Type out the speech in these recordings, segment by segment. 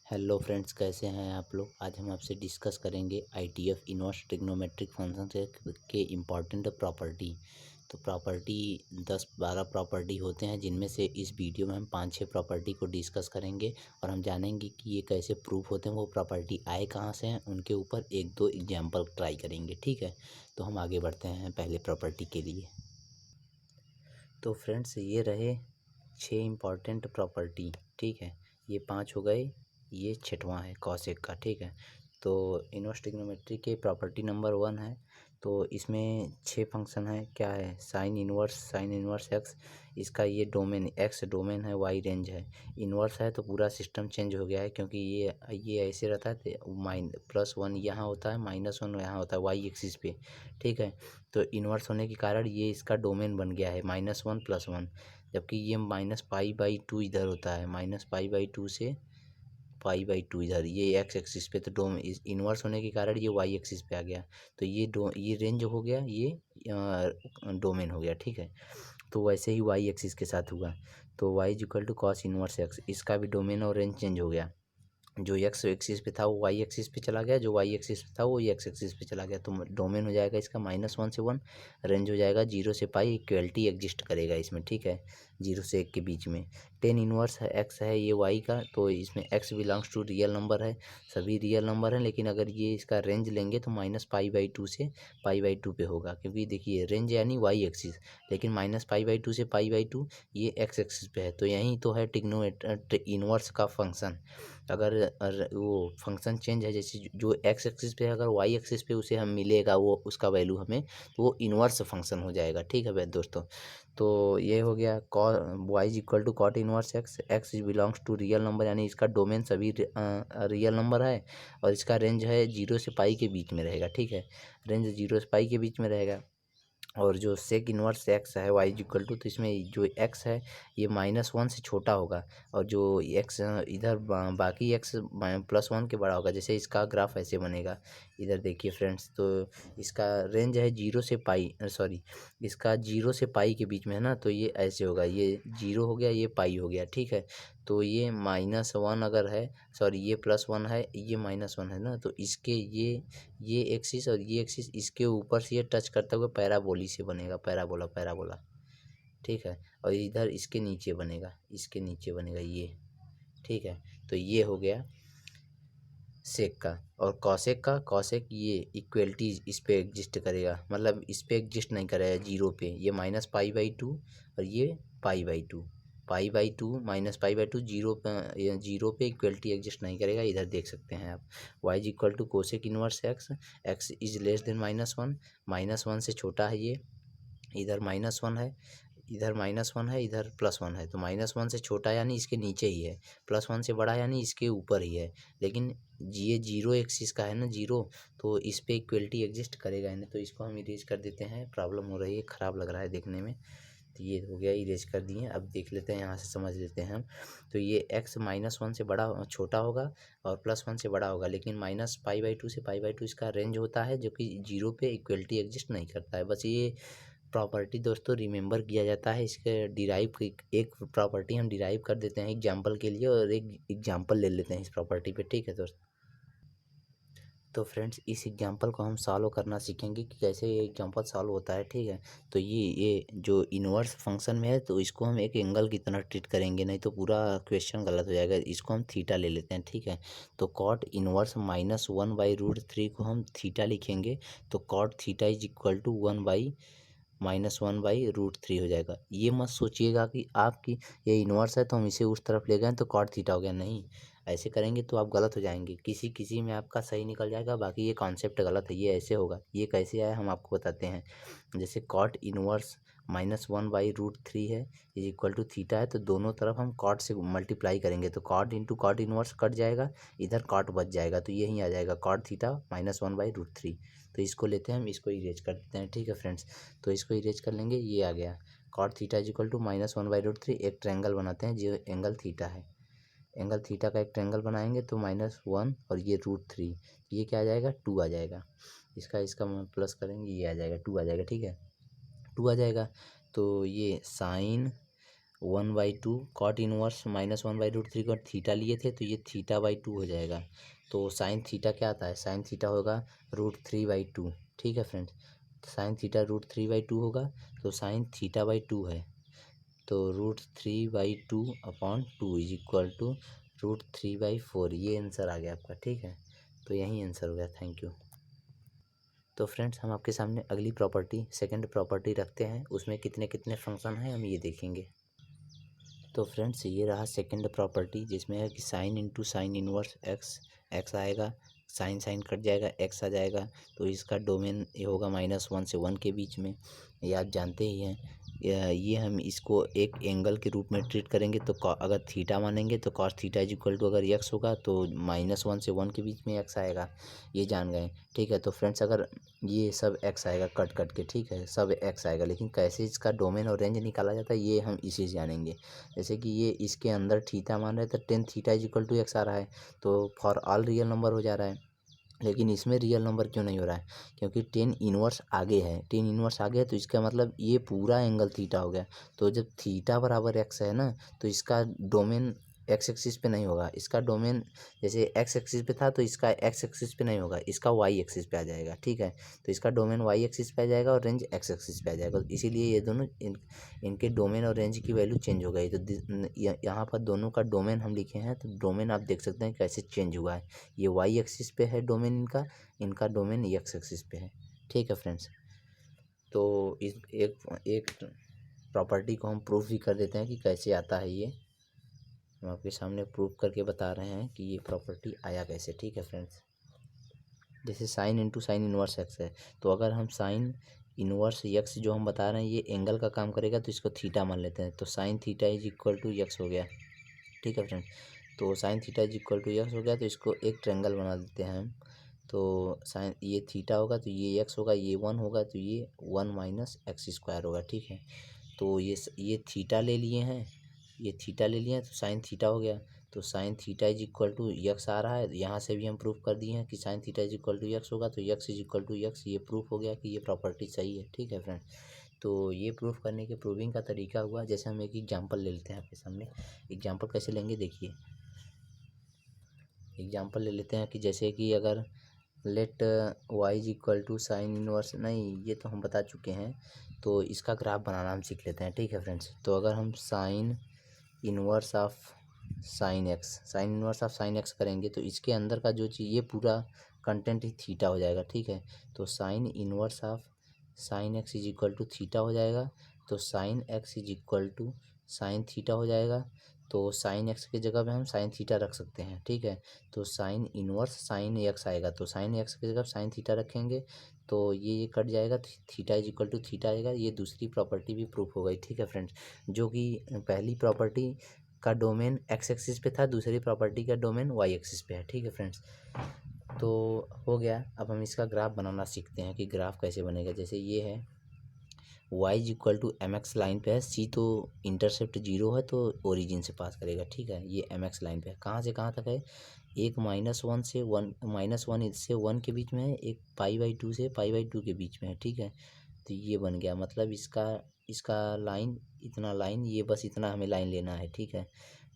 Hello friends, कैसे हैं आप लोग। आज हम आपसे डिस्कस करेंगे आईटीएफ इनवर्स ट्रिग्नोमेट्रिक फंक्शन के इम्पॉर्टेंट प्रॉपर्टी। तो प्रॉपर्टी 10-12 प्रॉपर्टी होते हैं, जिनमें से इस वीडियो में हम 5-6 प्रॉपर्टी को डिस्कस करेंगे और हम जानेंगे कि ये कैसे प्रूफ होते हैं, वो प्रॉपर्टी आए कहाँ से हैं, उनके ऊपर 1-2 एग्जाम्पल ट्राई करेंगे। ठीक है, तो हम आगे बढ़ते हैं पहले प्रॉपर्टी के लिए। तो फ्रेंड्स, ये रहे 6 इम्पॉर्टेंट प्रॉपर्टी। ठीक है, ये 5 हो गए, ये छठवां है कॉसेक का। ठीक है, तो इनवर्स ट्रिग्नोमेट्री के प्रॉपर्टी नंबर 1 है। तो इसमें 6 फंक्शन है। क्या है? साइन इनवर्स एक्स, इसका ये डोमेन एक्स डोमेन है, वाई रेंज है। इनवर्स है तो पूरा सिस्टम चेंज हो गया है, क्योंकि ये ऐसे रहता है तो +1 यहाँ होता है, -1 यहाँ होता है वाई एक्सिस पे। ठीक है, तो इनवर्स होने के कारण ये इसका डोमेन बन गया है -1 +1, जबकि ये -π/2 इधर होता है, -π/2 से π/2 इधर, ये एक्स एक्सिस पे। तो इन्वर्स होने के कारण ये वाई एक्सिस पे आ गया। तो ये रेंज हो गया, ये डोमेन हो गया। ठीक है, तो वैसे ही वाई एक्सिस के साथ हुआ। तो y equal to cos inverse x, इसका भी डोमेन और रेंज चेंज हो गया। जो एक्स एक्सिस पे था वो वाई एक्सिस पे चला गया, जो वाई एक्सिस पे था वो एक्स एक्सिस पे चला गया। तो डोमेन हो जाएगा इसका -1 से 1, रेंज हो जाएगा 0 से पाई, इक्वलिटी एग्जिस्ट करेगा इसमें। ठीक है, 0 से 1 के बीच में। टेन इनवर्स है एक्स है ये वाई का, तो इसमें x belongs to real number है, सभी रियल नंबर हैं। लेकिन अगर ये इसका रेंज लेंगे तो -π/2 से π/2 पे होगा, क्योंकि देखिए रेंज यानी वाई एक्सिस, लेकिन -π/2 से π/2 ये एक्स एक्सिस पे है। तो यही तो है इनवर्स का फंक्शन। अगर वो फंक्शन चेंज है, जैसे जो एक्स एक्सिस पे है, अगर वाई एक्सिस पे उसे हम मिलेगा वो उसका वैल्यू हमें, तो वो इनवर्स फंक्शन हो जाएगा। ठीक है भाई दोस्तों, तो ये हो गया y equal to cot inverse x, x belongs to real number, यानी इसका डोमेन सभी रियल नंबर है, और इसका रेंज है 0 से पाई के बीच में रहेगा। ठीक है, रेंज 0 से पाई के बीच में रहेगा। और जो सेक इनवर्स एक्स है वाई इक्वल टू, तो इसमें जो एक्स है ये -1 से छोटा होगा, और जो एक्स इधर बाकी एक्स +1 के बड़ा होगा। जैसे इसका ग्राफ ऐसे बनेगा, इधर देखिए फ्रेंड्स, तो इसका रेंज है 0 से पाई, सॉरी, इसका 0 से पाई के बीच में है ना, तो ये ऐसे होगा, ये 0 हो गया, ये पाई हो गया। ठीक है, तो ये -1 अगर है, सॉरी ये +1 है, ये -1 है ना, तो इसके ये एक्सिस और ये एक्सिस इसके ऊपर से ये टच करते हुए पैराबोली से बनेगा, पैराबोला पैराबोला। ठीक है, और इधर इसके नीचे बनेगा, इसके नीचे बनेगा ये। ठीक है, तो ये हो गया सेक का। और कॉसेक ये इक्वलिटी इस पे एग्जिस्ट करेगा, मतलब इस पे एग्जिस्ट नहीं करेगा 0 पे। ये -π/2 और ये π/2, π/2 -π/2, 0 पे इक्वलिटी एग्जिस्ट नहीं करेगा। इधर देख सकते हैं आप, y equal to cosec inverse x, x is less than -1, -1 से छोटा है ये, इधर -1 है, इधर -1 है, इधर +1 है। तो -1 से छोटा यानी इसके नीचे ही है, +1 से बड़ा यानी इसके ऊपर ही है। लेकिन ये 0 एक्सिस का है ना, 0, तो इस पे इक्वलिटी एग्जिस्ट करेगा ही नहीं। तो इसको हम इरेज कर देते हैं, प्रॉब्लम हो रही है, ख़राब लग रहा है देखने में। तो ये हो गया, इरेज कर दिए। अब देख लेते हैं, यहाँ से समझ लेते हैं हम। तो ये x -1 से बड़ा छोटा होगा और +1 से बड़ा होगा, लेकिन -π/2 से π/2 इसका रेंज होता है, जो कि 0 पे इक्वलिटी एग्जिस्ट नहीं करता है। बस ये प्रॉपर्टी दोस्तों रिमेंबर किया जाता है। इसके डिराइव एक प्रॉपर्टी हम डिराइव कर देते हैं एग्जांपल के लिए, और एक एग्जांपल ले लेते हैं इस प्रॉपर्टी पे। ठीक है दोस्त, तो फ्रेंड्स इस एग्जांपल को हम सॉल्व करना सीखेंगे कि कैसे ये एग्जांपल सॉल्व होता है। ठीक है, तो ये जो इन्वर्स फंक्शन में है, तो इसको हम एक एंगल की तरह ट्रीट करेंगे, नहीं तो पूरा क्वेश्चन गलत हो जाएगा। इसको हम थीटा ले लेते हैं। ठीक है, तो कॉट इनवर्स -1/√3 को हम थीटा लिखेंगे, तो cot theta is equal to 1/-1/√3 हो जाएगा। ये मत सोचिएगा कि आपकी ये इन्वर्स है तो हम इसे उस तरफ ले गए तो कॉट थीटा हो गया, नहीं। ऐसे करेंगे तो आप गलत हो जाएंगे, किसी किसी में आपका सही निकल जाएगा, बाकी ये कॉन्सेप्ट गलत है। ये ऐसे होगा, ये कैसे आया हम आपको बताते हैं। जैसे कॉट इनवर्स -1/√3 है इज इक्वल टू थीटा है, तो दोनों तरफ हम कॉट से मल्टीप्लाई करेंगे, तो cot into cot inverse cut जाएगा, इधर कॉट बच जाएगा, तो यही आ जाएगा कॉट थीटा -1/√3। तो इसको लेते हैं हम, इसको इरेज कर देते हैं। ठीक है फ्रेंड्स, तो इसको इरेज कर लेंगे, ये आ गया cot theta is equal to -1/√3। एक ट्रायंगल बनाते हैं जो एंगल थीटा है, एंगल थीटा का एक ट्रायंगल बनाएंगे, तो -1 और ये √3, ये क्या आ जाएगा, 2 आ जाएगा। इसका इसका प्लस करेंगे, ये आ जाएगा 2 आ जाएगा। ठीक है, 2 आ जाएगा। तो ये साइन 1/2 कॉट इनवर्स -1/√3 का थीटा लिए थे तो ये θ/2 हो जाएगा। तो साइन थीटा क्या आता है, साइन थीटा होगा √3/2। ठीक है फ्रेंड्स, साइन थीटा √3/2 होगा, तो साइन θ/2 है, तो √3/2/2 इज इक्वल टू √3/4। ये आंसर आ गया आपका। ठीक है, तो यही आंसर हो गया। Thank you. तो फ्रेंड्स, हम आपके सामने अगली प्रॉपर्टी, सेकंड प्रॉपर्टी रखते हैं, उसमें कितने कितने फंक्शन हैं हम ये देखेंगे। तो फ्रेंड्स, ये रहा सेकंड प्रॉपर्टी, जिसमें है कि sine into sine inverse x, x आएगा, साइन साइन कट जाएगा, एक्स आ जाएगा, तो इसका डोमेन ये होगा -1 से 1 के बीच में। ये आप जानते ही हैं। ये हम इसको एक एंगल के रूप में ट्रीट करेंगे, तो अगर थीटा मानेंगे तो cos theta is equal to, अगर एक्स होगा तो -1 से 1 के बीच में एक्स आएगा, ये जान गए। ठीक है, तो फ्रेंड्स, अगर ये सब एक्स आएगा कट कट के, ठीक है, सब एक्स आएगा, लेकिन कैसे इसका डोमेन और रेंज निकाला जाता है ये हम इसी से जानेंगे। जैसे कि ये इसके अंदर थीटा मान रहे, तो tan theta is equal to x आ रहा है, तो फॉर ऑल रियल नंबर हो जा रहा है। लेकिन इसमें रियल नंबर क्यों नहीं हो रहा है, क्योंकि टेन इनवर्स आगे है, टेन इनवर्स आगे है, तो इसका मतलब ये पूरा एंगल थीटा हो गया। तो जब थीटा बराबर एक्स है ना, तो इसका डोमेन एक्स एक्सिस पे नहीं होगा, इसका डोमेन जैसे एक्स एक्सिस पे था तो इसका एक्स एक्सिस पे नहीं होगा, इसका वाई एक्सिस पे आ जाएगा। ठीक है, तो इसका डोमेन वाई एक्सिस पे आ जाएगा और रेंज एक्स एक्सिस पे आ जाएगा, इसीलिए ये दोनों इनके डोमेन और रेंज की वैल्यू चेंज हो गई। तो यहाँ पर दोनों का डोमेन हम लिखे हैं, तो डोमेन आप देख सकते हैं कैसे चेंज हुआ है। ये वाई एक्सिस पे है डोमेन इनका, इनका डोमेन एक्स एक्सिस पे है। ठीक है फ्रेंड्स, तो इस एक प्रॉपर्टी को हम प्रूफ भी कर देते हैं कि कैसे आता है ये। हम आपके सामने प्रूफ करके बता रहे हैं कि ये प्रॉपर्टी आया कैसे। ठीक है फ्रेंड्स, जैसे sine into sine inverse x है, तो अगर हम साइन इनवर्स एक्स जो हम बता रहे हैं ये एंगल का काम करेगा, तो इसको थीटा मान लेते हैं, तो sine theta is equal to x हो गया। ठीक है फ्रेंड्स, तो sine theta is equal to x हो गया, तो इसको एक ट्रायंगल बना देते हैं हम। तो साइन ये थीटा होगा तो ये एक्स होगा, ये 1 होगा तो ये 1 माइनस एक्स स्क्वायर होगा। ठीक है, तो ये थीटा ले लिए हैं, ये थीटा ले लिए हैं, तो साइन थीटा हो गया, तो sine theta is equal to x आ रहा है। यहाँ से भी हम प्रूफ कर दिए हैं कि sine theta is equal to x होगा, तो x is equal to x, ये प्रूफ हो गया कि ये प्रॉपर्टी सही है। ठीक है फ्रेंड, तो ये प्रूफ करने के प्रूविंग का तरीका हुआ। जैसे हम एक एग्जांपल ले लेते हैं आपके सामने। एग्जांपल कैसे लेंगे देखिए, एग्जांपल ले लेते हैं कि जैसे कि अगर let y is equal to sine inverse, नहीं ये तो हम बता चुके हैं, तो इसका ग्राफ बनाना हम सीख लेते हैं। ठीक है फ्रेंड्स, तो अगर हम sign inverse of sine x, sine inverse of sine x करेंगे, तो इसके अंदर का जो चीज़, ये पूरा कंटेंट ही थीटा हो जाएगा। ठीक है, तो sine inverse of sine x is equal to theta हो जाएगा, तो sine x is equal to sine theta हो जाएगा, तो साइन एक्स की जगह पे हम साइन थीटा रख सकते हैं। ठीक है, तो साइन इनवर्स साइन एक्स आएगा, तो साइन एक्स की जगह साइन थीटा रखेंगे, तो ये कट जाएगा, theta is equal to theta आएगा। ये दूसरी प्रॉपर्टी भी प्रूफ हो गई। ठीक है फ्रेंड्स, जो कि पहली प्रॉपर्टी का डोमेन एक्स एक्सिस पे था, दूसरी प्रॉपर्टी का डोमेन वाई एक्सिस पे है। ठीक है फ्रेंड्स, तो हो गया। अब हम इसका ग्राफ बनाना सीखते हैं कि ग्राफ कैसे बनेगा। जैसे ये है y is equal to m x line पे है, सी तो इंटरसेप्ट 0 है तो ओरिजिन से पास करेगा। ठीक है, ये एम एक्स लाइन पे है, कहाँ से कहाँ तक है, एक -1 से 1, -1 से 1 के बीच में है, एक π/2 से π/2 के बीच में है। ठीक है, तो ये बन गया, मतलब इसका इसका लाइन, इतना लाइन, ये बस इतना हमें लाइन लेना है। ठीक है,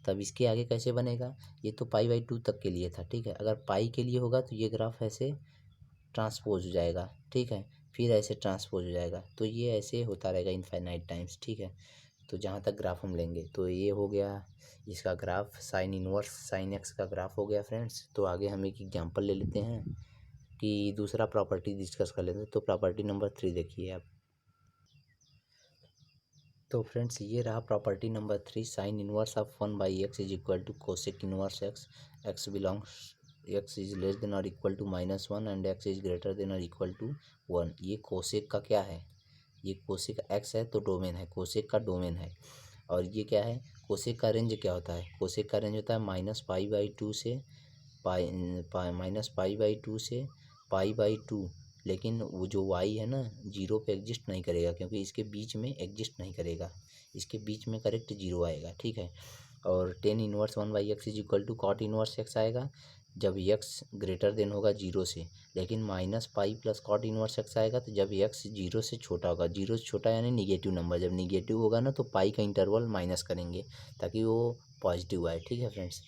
तब इसके आगे कैसे बनेगा, ये तो π/2 तक के लिए था। ठीक है, अगर पाई के लिए होगा तो ये ग्राफ ऐसे ट्रांसपोज हो जाएगा। ठीक है, फिर ऐसे ट्रांसपोज हो जाएगा, तो ये ऐसे होता रहेगा इनफाइनाइट टाइम्स। ठीक है, तो जहाँ तक ग्राफ हम लेंगे, तो ये हो गया इसका graph, sine inverse sine x का ग्राफ हो गया फ्रेंड्स। तो आगे हम एक एग्जांपल ले लेते हैं कि दूसरा प्रॉपर्टी डिस्कस कर लेते हैं। तो प्रॉपर्टी नंबर 3 देखिए आप। तो फ्रेंड्स, ये रहा property number 3, sine inverse of 1/x is equal to cosec inverse x, x belongs x is less than और equal to -1 and x is greater than और इक्वल टू 1। ये कोसेक का क्या है, ये कोसेक एक्स है तो डोमेन है, कोसेक का डोमेन है। और ये क्या है, कोसेक का रेंज क्या होता है, कोसेक का रेंज होता है -π/2 से -π/2 से π/2। लेकिन वो जो y है ना, 0 पे एग्जिस्ट नहीं करेगा, क्योंकि इसके बीच में एग्जिस्ट नहीं करेगा, इसके बीच में करेक्ट 0 आएगा। ठीक है, और tan inverse 1/x is equal to cot inverse x आएगा, जब x ग्रेटर देन होगा 0 से, लेकिन minus pi plus cot inverse x आएगा तो जब x 0 से छोटा होगा। 0 से छोटा यानी निगेटिव नंबर, जब निगेटिव होगा ना तो पाई का इंटरवल माइनस करेंगे ताकि वो पॉजिटिव आए। ठीक है फ्रेंड्स,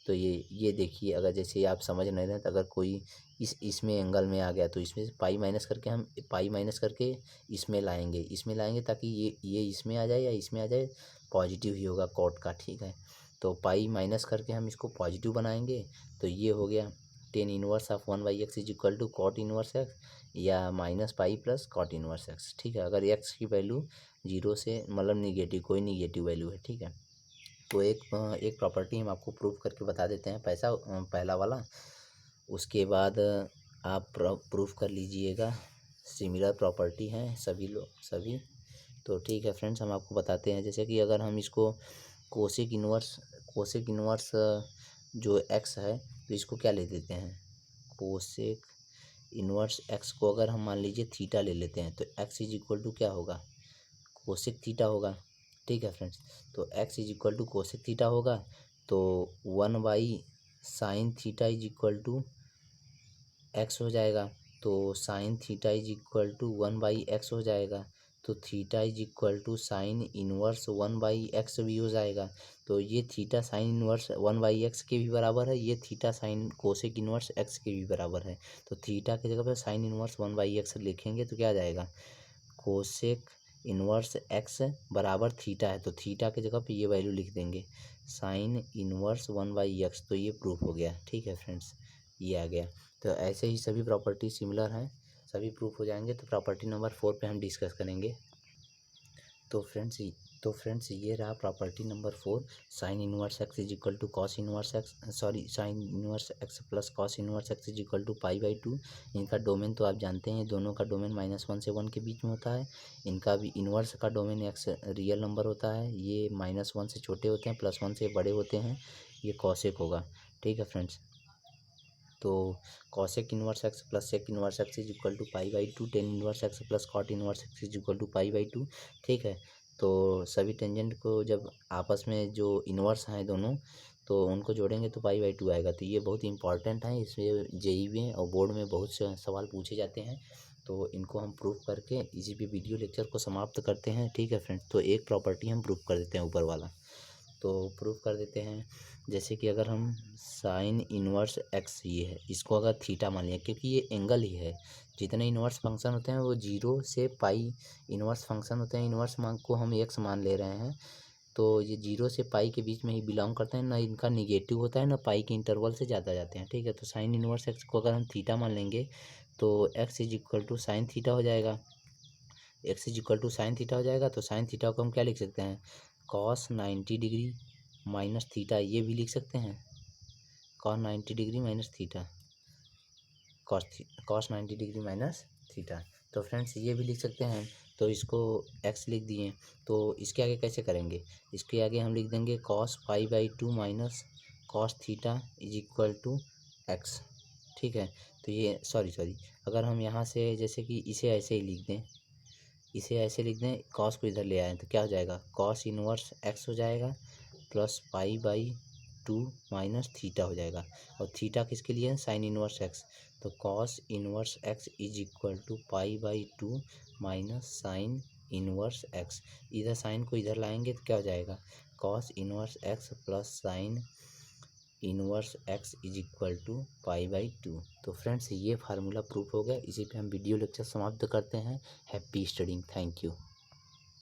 तो ये देखिए, अगर जैसे आप समझ नहीं रहे तो अगर कोई इसमें एंगल में आ गया तो इसमें से पाई माइनस करके हम पाई माइनस करके इसमें लाएंगे ताकि ये इसमें आ जाए या इसमें आ जाए, पॉजिटिव ही होगा कॉट का। ठीक है, तो पाई माइनस करके हम इसको पॉजिटिव बनाएंगे। तो ये हो गया tan inverse of 1/x is equal to cot inverse x या minus pi plus cot inverse x. ठीक है, अगर एक्स की वैल्यू 0 से मतलब निगेटिव, कोई निगेटिव वैल्यू है। ठीक है, तो एक प्रॉपर्टी हम आपको प्रूव करके बता देते हैं, पहला वाला। उसके बाद आप प्रूफ कर लीजिएगा। सिमिलर प्रॉपर्टी हैं सभी। तो ठीक है फ्रेंड्स, हम आपको बताते हैं। जैसे कि अगर हम इसको कोसेक इनवर्स जो एक्स है तो इसको क्या ले देते हैं, कोसेक इनवर्स एक्स को अगर हम मान लीजिए थीटा ले लेते हैं तो एक्स इज इक्वल टू क्या होगा, कोसेक थीटा होगा। ठीक है फ्रेंड्स, तो x is equal to cosec theta होगा। तो 1/साइन theta is equal to x हो जाएगा। तो sine theta is equal to 1/x हो जाएगा। तो theta is equal to sine inverse 1/x भी हो जाएगा। तो ये थीटा साइन इनवर्स 1/x के भी बराबर है, ये theta sine cosec inverse x के भी बराबर है। तो थीटा की जगह पर साइन इनवर्स 1/x लिखेंगे तो क्या आ जाएगा, कोसेक इनवर्स x बराबर थीटा है तो थीटा की जगह पे ये वैल्यू लिख देंगे, साइन इनवर्स 1/x। तो ये प्रूफ हो गया। ठीक है फ्रेंड्स, ये आ गया। तो ऐसे ही सभी प्रॉपर्टी सिमिलर हैं, सभी प्रूफ हो जाएंगे। तो प्रॉपर्टी नंबर 4 पे हम डिस्कस करेंगे। तो फ्रेंड्स ये रहा property number 4, sine inverse x is equal to cos inverse x, sine inverse x plus cos inverse x is equal to पाई/2। इनका डोमेन तो आप जानते हैं, दोनों का डोमेन -1 से 1 के बीच में होता है। इनका भी इनवर्स का डोमेन एक्स रियल नंबर होता है, ये -1 से छोटे होते हैं, +1 से बड़े होते हैं, ये कॉसेक होगा। ठीक है फ्रेंड्स, तो cosec inverse x plus sec inverse x is equal to पाई/2, tan inverse x plus cot inverse x is equal to पाई/2। ठीक है, तो सभी टेंजेंट को जब आपस में जो इनवर्स हैं दोनों, तो उनको जोड़ेंगे तो पाई/2 आएगा। तो ये बहुत इंपॉर्टेंट है, इसमें जेईई में और बोर्ड में बहुत से सवाल पूछे जाते हैं। तो इनको हम प्रूफ करके इसी पे वीडियो लेक्चर को समाप्त करते हैं। ठीक है फ्रेंड्स, तो एक प्रॉपर्टी हम प्रूफ कर देते हैं ऊपर वाला, तो प्रूफ कर देते हैं। जैसे कि अगर हम साइन इनवर्स एक्स ये है, इसको अगर थीटा मान लिया, क्योंकि ये एंगल ही है, जितने इनवर्स फंक्शन होते हैं वो 0 से पाई इनवर्स फंक्शन होते हैं, इनवर्स मान को हम एक्स मान ले रहे हैं। तो ये 0 से पाई के बीच में ही बिलोंग करते हैं, ना इनका निगेटिव होता है ना पाई के इंटरवल से ज़्यादा जाते हैं। ठीक है, तो साइन इनवर्स एक्स को अगर हम थीटा मान लेंगे तो x is equal to sine theta हो जाएगा। X is equal to sine theta हो जाएगा। तो साइन थीटा को हम क्या लिख सकते हैं, कॉस 90 डिग्री माइनस थीटा, ये भी लिख सकते हैं, cos 90 degree minus theta, cos 90 degree minus theta. तो फ्रेंड्स ये भी लिख सकते हैं। तो इसको एक्स लिख दिए, तो इसके आगे कैसे करेंगे, इसके आगे हम लिख देंगे कॉस पाई/2 minus cos theta is equal to x. ठीक है, तो ये सॉरी अगर हम यहाँ से जैसे कि इसे ऐसे ही लिख दें, कॉस को इधर ले आए तो क्या हो जाएगा, कॉस इनवर्स एक्स हो जाएगा प्लस पाई/2 माइनस थीटा हो जाएगा। और थीटा किसके लिए है, साइन इनवर्स एक्स। तो cos inverse x is equal to पाई/2 माइनस साइन इनवर्स एक्स। इधर साइन को इधर लाएंगे तो क्या हो जाएगा, cos inverse x plus sine inverse x is equal to पाई/2। तो फ्रेंड्स ये फार्मूला प्रूफ हो गया। इसी पे हम वीडियो लेक्चर समाप्त करते हैं। Happy studying, thank you.